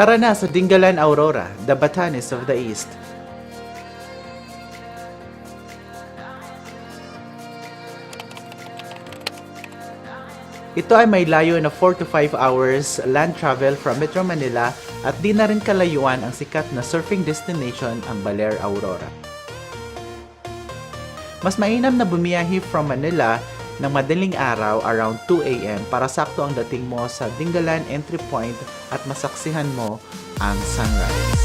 Tara na sa DINGALAN Aurora, the Batanes of the East. Ito ay may layo na 4 to 5 hours land travel from Metro Manila at di na rin kalayuan ang sikat na surfing destination ang Baler Aurora. Mas mainam na bumiyahe from Manila ng madaling araw around 2 AM para sakto ang dating mo sa DINGALAN entry point at masaksihan mo ang sunrise.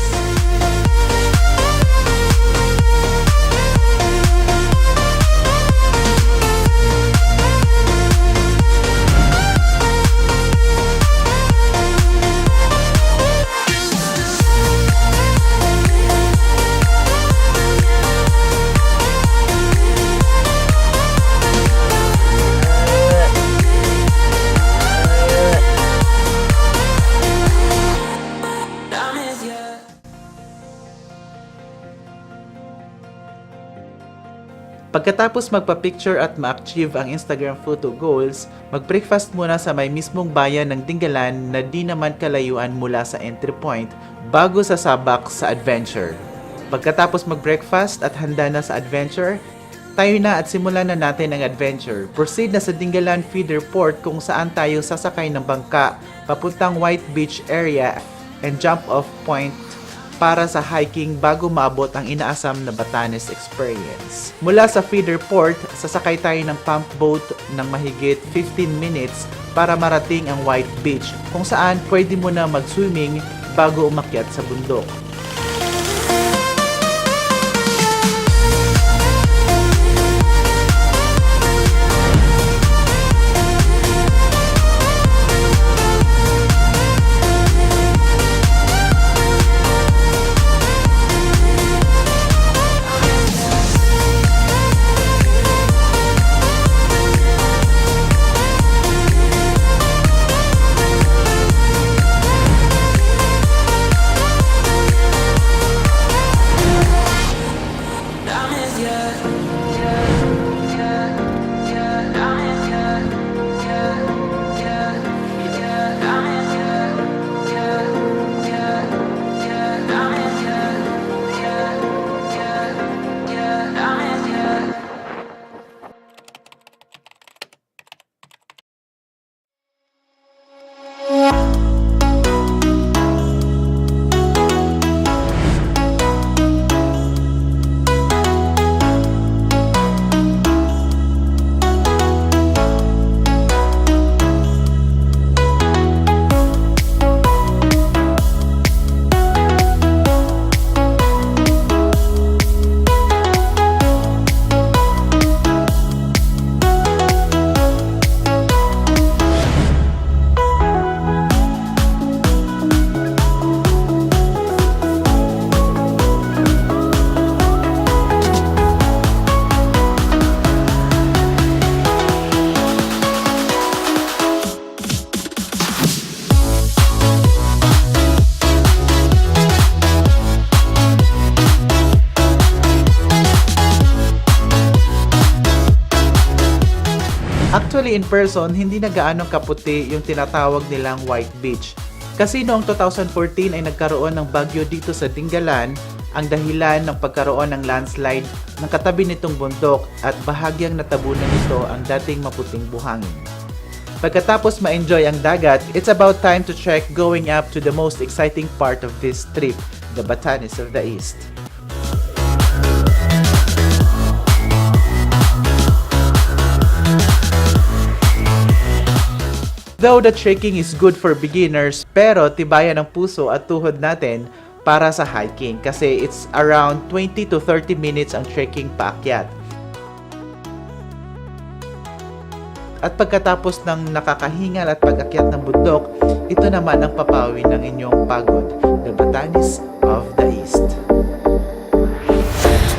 Pagkatapos magpa-picture at ma-achieve ang Instagram photo goals, mag-breakfast muna sa may mismong bayan ng DINGALAN na di naman kalayuan mula sa entry point bago sasabak sa adventure. Pagkatapos mag-breakfast at handa na sa adventure, tayo na at simulan na natin ang adventure. Proceed na sa DINGALAN feeder port kung saan tayo sasakay ng bangka papuntang White Beach area and jump off point para sa hiking bago maabot ang inaasam na Batanes Experience. Mula sa feeder port, sasakay tayo ng pump boat ng mahigit 15 minutes para marating ang White Beach kung saan pwede mo na mag-swimming bago umakyat sa bundok. Actually, in person, hindi na gaanong kaputi yung tinatawag nilang White Beach. Kasi noong 2014 ay nagkaroon ng bagyo dito sa DINGALAN, ang dahilan ng pagkaroon ng landslide ng katabi nitong bundok at bahagyang natabunan nito ang dating maputing buhangin. Pagkatapos ma-enjoy ang dagat, it's about time to check going up to the most exciting part of this trip, the Batanes of the East. Though the trekking is good for beginners, pero tibayan ang puso at tuhod natin para sa hiking kasi it's around 20 to 30 minutes ang trekking paakyat. At pagkatapos ng nakakahingal at pag-akyat ng bundok, ito naman ang papawi ng inyong pagod, the Batanes of the East.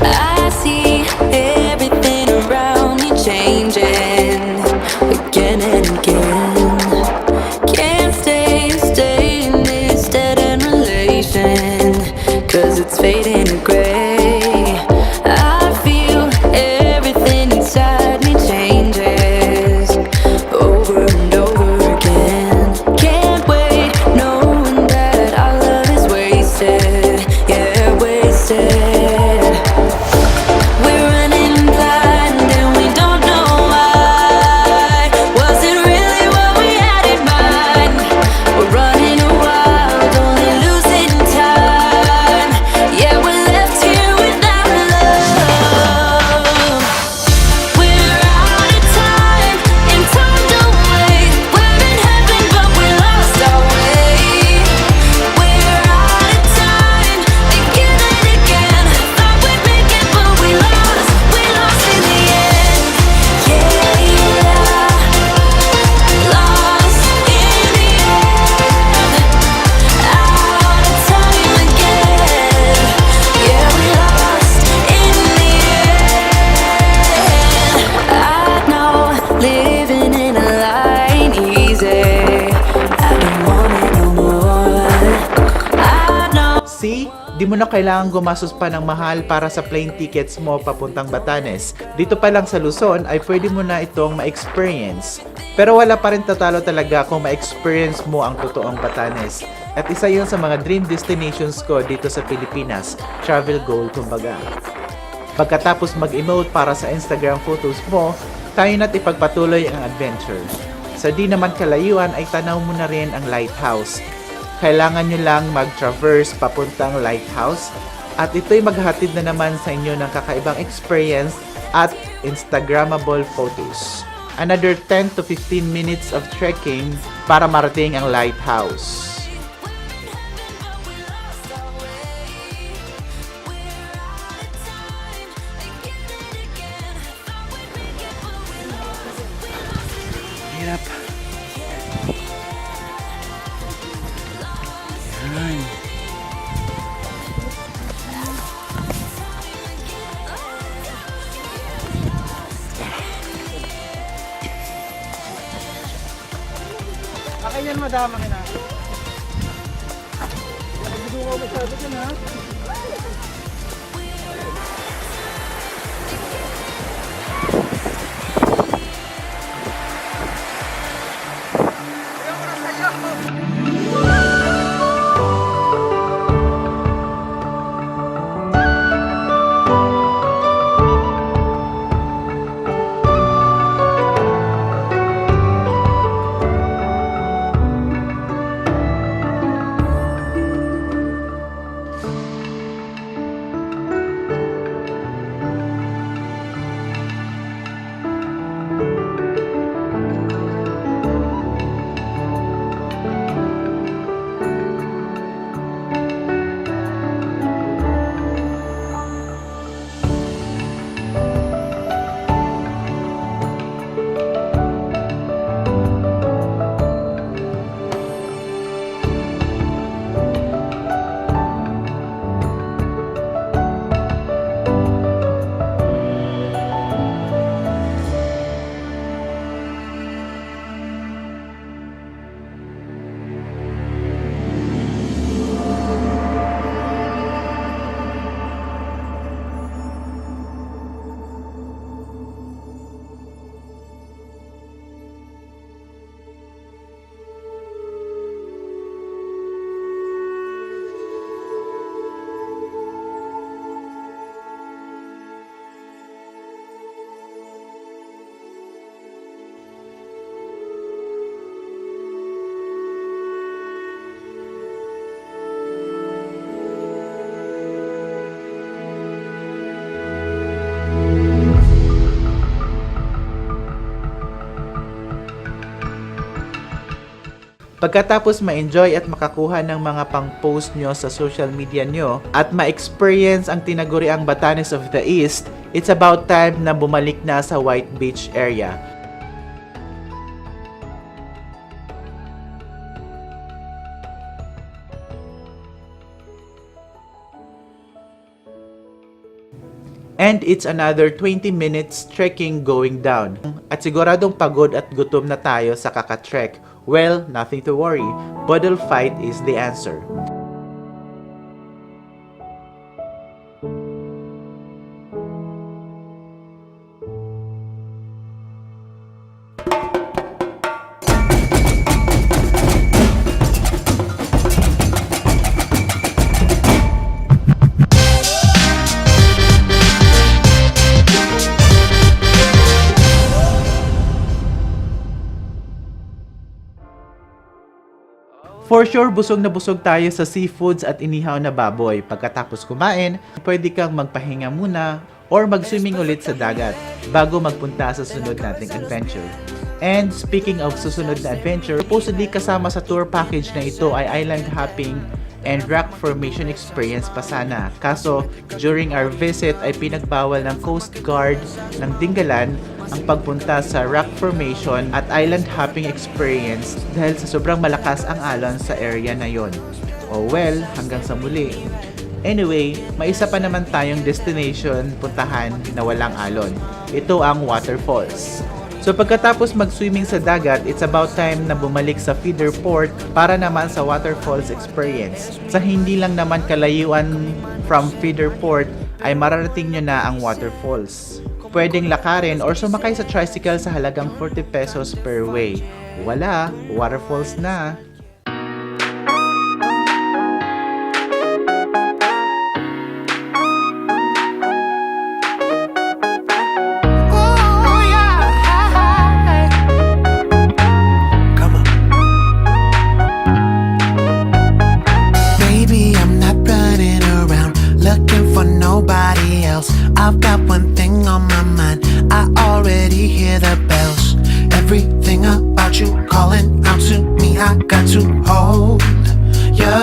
I see everything around me changing again and again. Can't stay in this dead end relation, 'cause it's fading to gray. I feel everything inside me changes over and over again. Can't wait knowing that our love Di mo na kailangan gumastos pa ng mahal para sa plane tickets mo papuntang Batanes. Dito pa lang sa Luzon ay pwede mo na itong ma-experience. Pero wala pa rin tatalo talaga kung ma-experience mo ang totoong Batanes. At isa yun sa mga dream destinations ko dito sa Pilipinas. Travel goal kumbaga. Pagkatapos mag-emote para sa Instagram photos mo, tayo na't ipagpatuloy ang adventure. Sa di naman kalayuan ay tanaw mo na rin ang lighthouse. Kailangan nyo lang mag-traverse papuntang lighthouse at ito'y maghatid na naman sa inyo ng kakaibang experience at Instagrammable photos. Another 10 to 15 minutes of trekking para marating ang lighthouse. Hirap. Yan. Akin yan madama ka na. Nagdudungaw masyado ka na. Pagkatapos ma-enjoy at makakuha ng mga pang-post nyo sa social media nyo at ma-experience ang tinaguriang Batanes of the East, it's about time na bumalik na sa White Beach area. And it's another 20 minutes trekking going down. At siguradong pagod at gutom na tayo sa kaka-trek. Well, nothing to worry. Bottle fight is the answer. For sure, busog na busog tayo sa seafoods at inihaw na baboy. Pagkatapos kumain, pwede kang magpahinga muna or mag-swimming ulit sa dagat bago magpunta sa sunod nating adventure. And speaking of susunod na adventure, supposedly kasama sa tour package na ito ay island hopping and rock formation experience pa sana. Kaso, during our visit ay pinagbawal ng Coast Guard ng Dingalan ang pagpunta sa rock formation at island hopping experience dahil sa sobrang malakas ang alon sa area na yon. Oh well, hanggang sa muli. Anyway, may isa pa naman tayong destination puntahan na walang alon. Ito ang waterfalls. So pagkatapos mag-swimming sa dagat, it's about time na bumalik sa feeder port para naman sa waterfalls experience. Sa hindi lang naman kalayuan from feeder port ay mararating nyo na ang waterfalls. Pwedeng lakarin or sumakay sa tricycle sa halagang 40 pesos per way. Wala, waterfalls na. I've got one thing on my mind. I already hear the bells. Everything about you calling out to me. I got to hold you.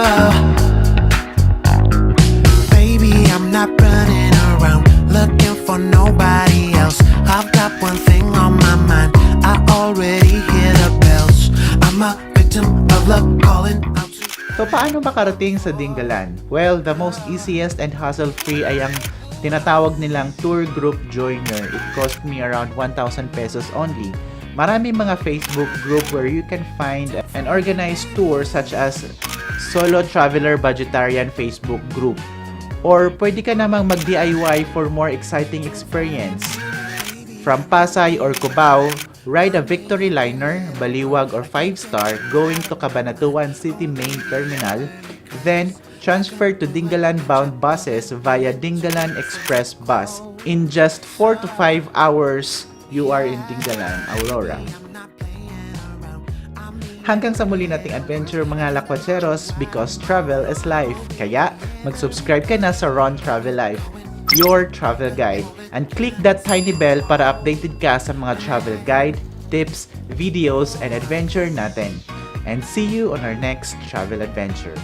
Baby, I'm not running around looking for nobody else. I've got one thing on my mind. I already hear the bells. I'm a victim of love calling out to me. So paano makarating sa Dingalan? Well, the most easiest and hassle-free ay ang tinatawag nilang tour group joiner. It cost me around 1,000 pesos only. Maraming mga Facebook group where you can find an organized tour such as Solo Traveler Budgetarian Facebook group. Or pwede ka namang mag-DIY for more exciting experience. From Pasay or Cubao, ride a Victory Liner, Baliwag or 5-star going to Cabanatuan City Main Terminal. Then, transfer to Dingalan-bound buses via Dingalan Express bus. In just 4 to 5 hours, you are in Dingalan, Aurora. Hanggang sa muli nating adventure mga lakwatseros, because travel is life. Kaya, mag-subscribe ka na sa Ron Travel Life, your travel guide. And click that tiny bell para updated ka sa mga travel guide, tips, videos, and adventure natin. And see you on our next travel adventure.